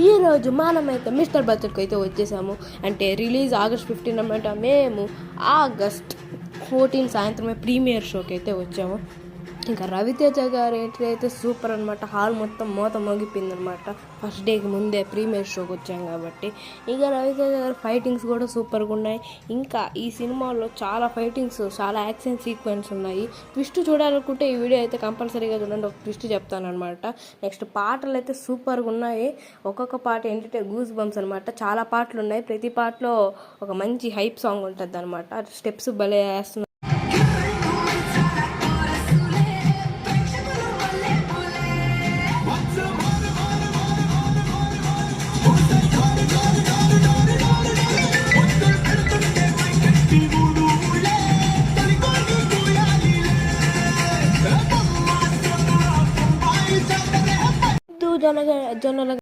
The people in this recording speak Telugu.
ఈరోజు మనమైతే మిస్టర్ బడ్జెట్కి అయితే వచ్చేసాము. అంటే రిలీజ్ August 15 అనమాట. మేము August 14 సాయంత్రమే ప్రీమియర్ షోకి అయితే వచ్చాము. ఇంకా రవితేజ గారు ఎంట్రీ అయితే సూపర్ అనమాట. హాల్ మొత్తం మోగిపోయింది అనమాట. ఫస్ట్ డేకి ముందే ప్రీమియర్ షోకి వచ్చాం కాబట్టి. ఇంకా రవితేజ గారు ఫైటింగ్స్ కూడా సూపర్గా ఉన్నాయి. ఇంకా ఈ సినిమాలో చాలా ఫైటింగ్స్, చాలా యాక్షన్ సీక్వెన్స్ ఉన్నాయి. ట్విస్ట్ చూడాలనుకుంటే ఈ వీడియో అయితే కంపల్సరీగా చూడండి. ఒక ట్విస్ట్ చెప్తాను అనమాట. నెక్స్ట్ పాటలు అయితే సూపర్గా ఉన్నాయి. ఒక్కొక్క పాట ఏంటంటే గూస్ బంప్స్ అనమాట. చాలా పాటలు ఉన్నాయి. ప్రతి పాటలో ఒక మంచి హైప్ సాంగ్ ఉంటుంది అనమాట. స్టెప్స్ భలే వేస్తున్నారు. జొన్నల